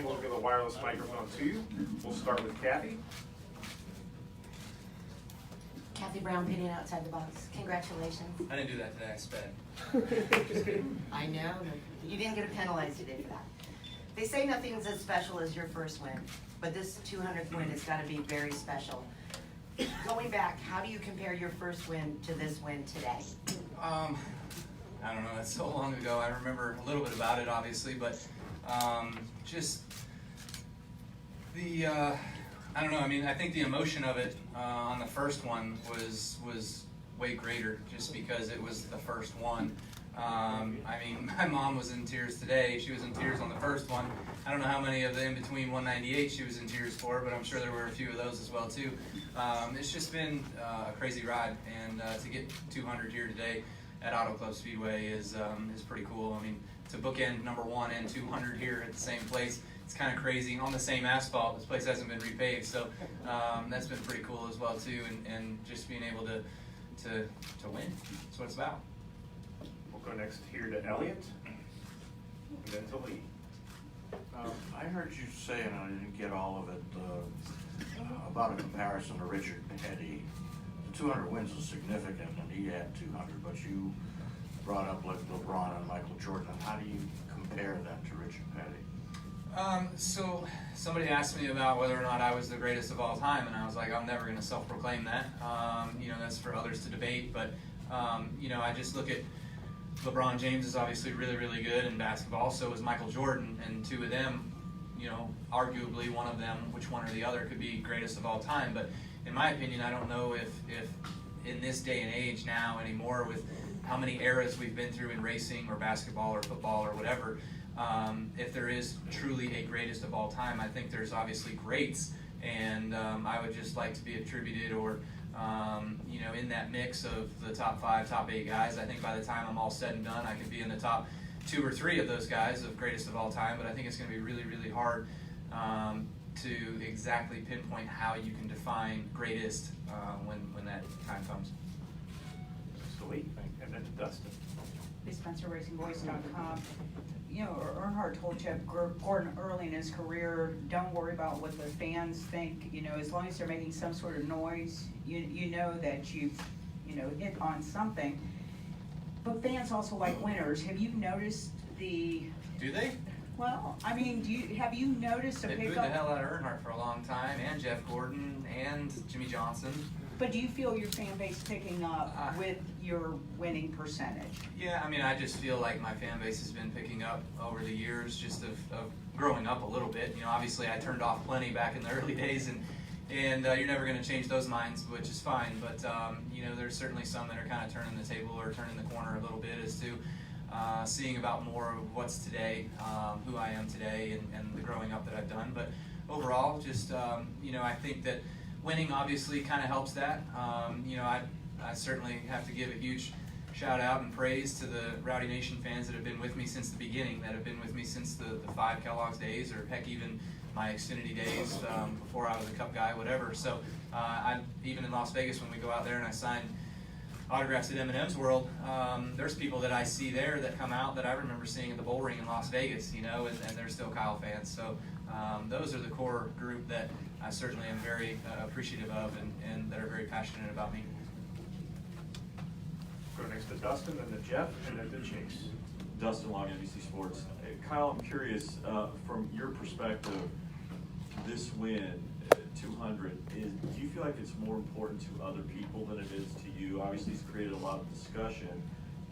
time, we'll give a wireless microphone to you. We'll start with Kathy. Kathy Brown, pitting outside the box. Congratulations. I didn't do that today, I sped. Just kidding. I know. You didn't get penalized today for that. They say nothing's as special as your first win, but this 200th win has got to be very special. Going back, how do you compare your first win to this win today? I don't know, that's so long ago. I remember a little bit about it, obviously, but just the, I don't know, I mean, I think the emotion of it on the first one was way greater just because it was the first one. I mean, my mom was in tears today. She was in tears on the first one. I don't know how many of the in between 198 she was in tears for, but I'm sure there were a few of those as well too. It's just been a crazy ride, and to get 200 here today at Auto Club Speedway is pretty cool. I mean, to bookend number 1 and 200 here at the same place, it's kind of crazy on the same asphalt. This place hasn't been repaved, so that's been pretty cool as well too. And just being able to win, that's what it's about. We'll go next here to Elliot, and then to Lee. I heard you say, and I didn't get all of it, about a comparison to Richard Petty. The 200 wins is significant, and he had 200, but you brought up like LeBron and Michael Jordan. How do you compare them to Richard Petty? So somebody asked me about whether or not I was the greatest of all time, and I was like, I'm never going to self-proclaim that. You know, that's for others to debate, but you know, I just look at LeBron James is obviously really, really good in basketball. So is Michael Jordan, and two of them, you know, arguably one of them, which one or the other, could be greatest of all time. But in my opinion, I don't know if in this day and age now anymore, with how many eras we've been through in racing or basketball or football or whatever, if there is truly a greatest of all time. I think there's obviously greats, and I would just like to be attributed or you know, in that mix of the top 5, top 8 guys. I think by the time I'm all said and done, I could be in the top 2 or 3 of those guys of greatest of all time, but I think it's going to be really, really hard to exactly pinpoint how you can define greatest when that time comes. Sweet, and then to Dustin. SpencerRacingVoice.com. You know, Earnhardt told Jeff Gordon early in his career, don't worry about what the fans think. You know, as long as they're making some sort of noise, you know that you've, you know, hit on something. But fans also like winners. Have you noticed the? Do they? Well, I mean, have you noticed a They booed pickup? the hell out of Earnhardt for a long time, and Jeff Gordon, and Jimmy Johnson. But do you feel your fan base picking up with your winning percentage? Yeah, I mean, I just feel like my fan base has been picking up over the years, just of growing up a little bit. You know, obviously I turned off plenty back in the early days, and you're never going to change those minds, which is fine. But you know, there's certainly some that are kind of turning the table or turning the corner a little bit as to seeing about more of what's today, who I am today, and the growing up that I've done. But overall, just you know, I think that winning obviously kind of helps that. You know, I certainly have to give a huge shout out and praise to the Rowdy Nation fans that have been with me since the beginning, that have been with me since the 5 Kellogg's days, or heck, even my Xfinity days before I was a Cup guy, whatever. So even in Las Vegas, when we go out there and I sign autographs at M&M's World, there's people that I see there that come out that I remember seeing at the Bull Ring in Las Vegas, you know, and they're still Kyle fans. So those are the core group that I certainly am very appreciative of, and that are very passionate about me. Go next to Dustin, then to Jeff, and then to Chase. Dustin Long, NBC Sports. Kyle, I'm curious, from your perspective, this win, 200, do you feel like it's more important to other people than it is to you? Obviously, it's created a lot of discussion,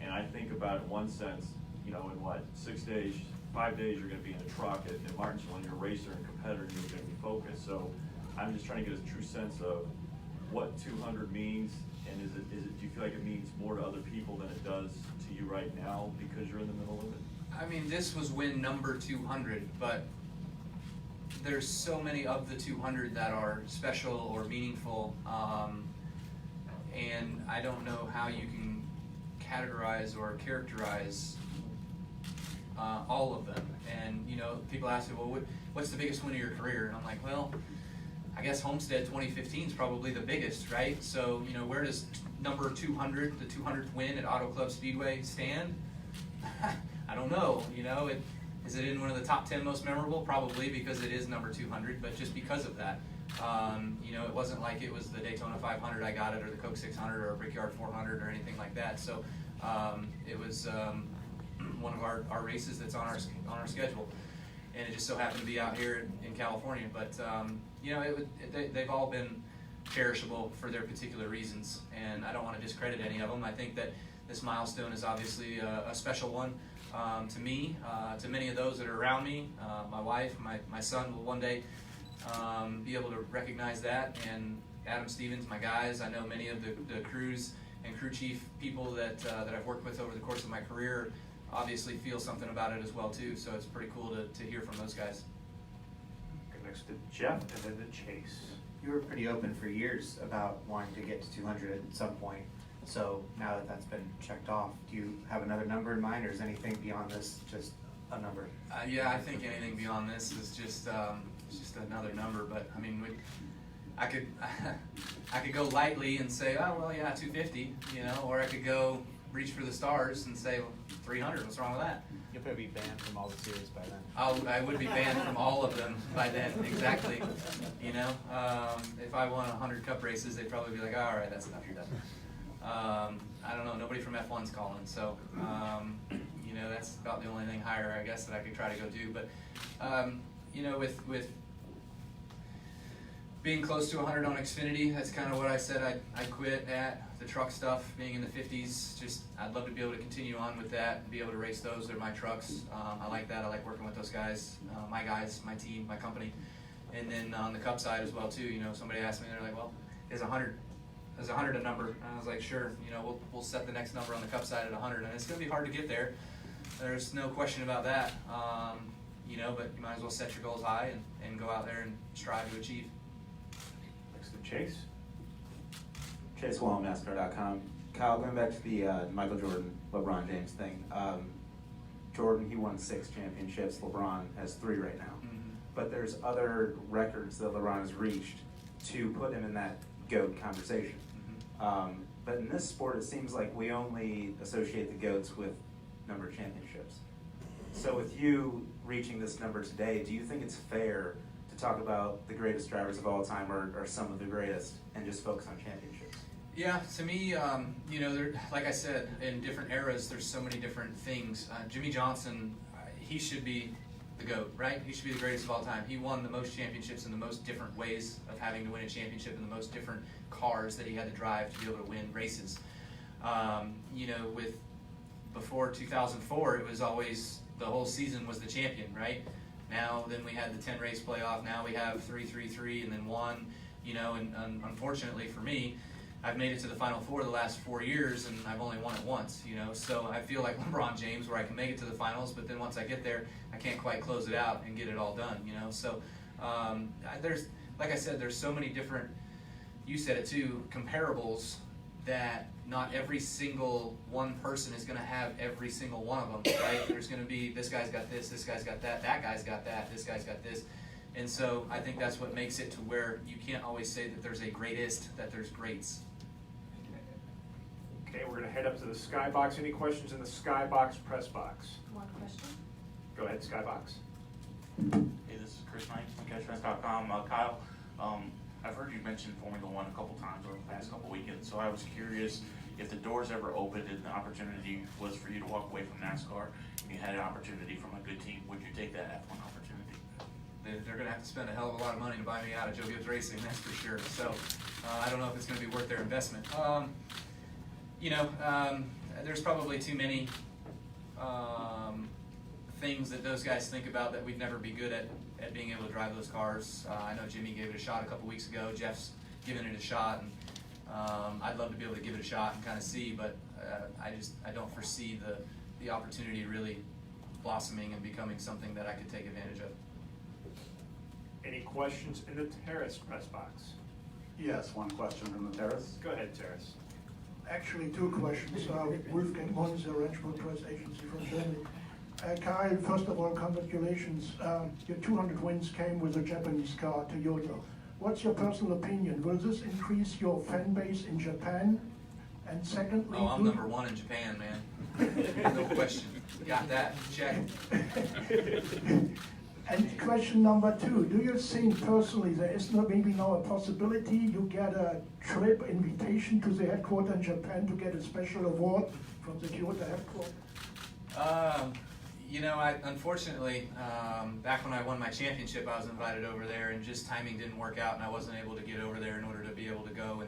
and I think about it in one sense, you know, in what, 6 days, 5 days, you're going to be in a truck at Martinsville, and you're a racer and competitor, and you're going to be focused. So I'm just trying to get a true sense of what 200 means, and do you feel like it means more to other people than it does to you right now because you're in the middle of it? I mean, this was win number 200, but there's so many of the 200 that are special or meaningful, and I don't know how you can categorize or characterize all of them. And you know, people ask me, well, what's the biggest win of your career? And I'm like, well, I guess Homestead 2015 is probably the biggest, right? So, you know, where does number 200, the 200th win at Auto Club Speedway stand? I don't know. You know, Is it in one of the top 10 most memorable? Probably, because it is number 200, but just because of that. You know, it wasn't like it was the Daytona 500 I got it, or the Coke 600, or a Brickyard 400, or anything like that. So it was one of our races that's on our schedule, and it just so happened to be out here in California. But you know, they've all been perishable for their particular reasons, and I don't want to discredit any of them. I think that this milestone is obviously a special one to me, to many of those that are around me. My wife, my son will one day be able to recognize that, and Adam Stevens, my guys. I know many of the crews and crew chief people that I've worked with over the course of my career obviously feel something about it as well too, so it's pretty cool to hear from those guys. Go next to Jeff and then to Chase. You were pretty open for years about wanting to get to 200 at some point. So now that that's been checked off, do you have another number in mind, or is anything beyond this just a number? Yeah, I think anything beyond this is just another number. But I mean, I could go lightly and say, oh well, yeah, 250, you know, or I could go reach for the stars and say, well, 300. What's wrong with that? You'll probably be banned from all the series by then. I would be banned from all of them by then, exactly. You know, if I won 100 Cup races, they'd probably be like, all right, that's enough, you're done. I don't know, nobody from F1's calling, so, you know, that's about the only thing higher, I guess, that I could try to go do. But, you know, with being close to 100 on Xfinity, that's kind of what I said I'd quit at. The truck stuff, being in the 50s, just I'd love to be able to continue on with that and be able to race those. They're my trucks. I like that. I like working with those guys, my team, my company. And then on the Cup side as well too. You know, somebody asked me, they're like, "Well, is 100 a number?" And I was like, "Sure. You know, we'll set the next number on the Cup side at 100, and it's going to be hard to get there. There's no question about that. You know, but you might as well set your goals high and go out there and strive to achieve." Next to Chase. Chase Wall, NASCAR.com. Kyle, going back to the Michael Jordan, LeBron James thing. Jordan, he won 6 championships. LeBron has 3 right now. Mm-hmm. But there's other records that LeBron has reached to put him in that GOAT conversation. Mm-hmm. But in this sport, it seems like we only associate the GOATs with number of championships. So with you reaching this number today, do you think it's fair to talk about the greatest drivers of all time, or some of the greatest, and just focus on championships? Yeah, to me, you know, like I said, in different eras, there's so many different things. Jimmy Johnson, he should be the GOAT, right? He should be the greatest of all time. He won the most championships in the most different ways of having to win a championship, in the most different cars that he had to drive to be able to win races. You know, before 2004, it was always the whole season was the champion, right? Now, then we had the 10 race playoff. Now we have 3-3-3 and then 1. You know, and unfortunately for me, I've made it to the Final Four the last 4 years, and I've only won it once, you know, so I feel like LeBron James, where I can make it to the finals, but then once I get there, I can't quite close it out and get it all done, you know, so there's, like I said, there's so many different, you said it too, comparables, that not every single one person is going to have every single one of them, right? There's going to be, this guy's got this guy's got that guy's got that, this guy's got this. And so I think that's what makes it to where you can't always say that there's a greatest, that there's greats. Okay, we're gonna head up to the Skybox. Any questions in the Skybox press box? One question. Go ahead, Skybox. Hey, this is Chris Knight from CatchFast.com. Kyle, I've heard you mention Formula One a couple times over the past couple weekends, so I was curious if the doors ever opened and the opportunity was for you to walk away from NASCAR, and you had an opportunity from a good team, would you take that F1 opportunity? They're going to have to spend a hell of a lot of money to buy me out of Joe Gibbs Racing, that's for sure. So I don't know if it's going to be worth their investment. You know, there's probably too many things that those guys think about that we'd never be good at being able to drive those cars. I know Jimmy gave it a shot a couple weeks ago. Jeff's given it a shot, and I'd love to be able to give it a shot and kind of see, but I don't foresee the opportunity really blossoming and becoming something that I could take advantage of. Any questions in the Terrace press box? Yes, one question from the terrace. Go ahead, Terrace. Actually, 2 questions. Wolfgang Monzer, Ranchburg Press Agency from Germany. Kyle, first of all, congratulations. Your 200 wins came with a Japanese car, Toyota. What's your personal opinion? Will this increase your fan base in Japan? And secondly. Oh, I'm number one in Japan, man. No question. Got that. Check. And question number two, do you think personally there is not maybe now a possibility you get a trip invitation to the headquarters in Japan to get a special award from the Kyoto headquarters? You know, unfortunately, back when I won my championship, I was invited over there, and just timing didn't work out, and I wasn't able to get over there in order to be able to go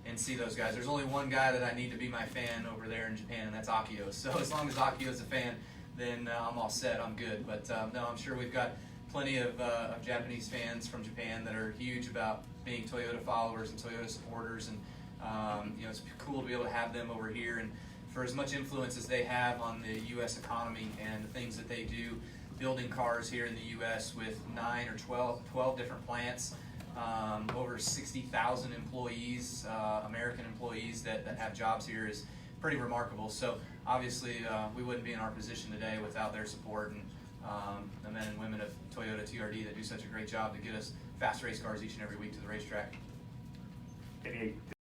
and see those guys. There's only one guy that I need to be my fan over there in Japan, and that's Akio. So as long as Akio's a fan, then I'm all set. I'm good. But no, I'm sure we've got plenty of Japanese fans from Japan that are huge about being Toyota followers and Toyota supporters, and you know, it's cool to be able to have them over here. And for as much influence as they have on the U.S. economy and the things that they do, building cars here in the U.S. with 9 or 12 different plants, over 60,000 employees, American employees that have jobs here, is pretty remarkable. So obviously we wouldn't be in our position today without their support, and the men and women of Toyota TRD that do such a great job to get us fast race cars each and every week to the racetrack. Any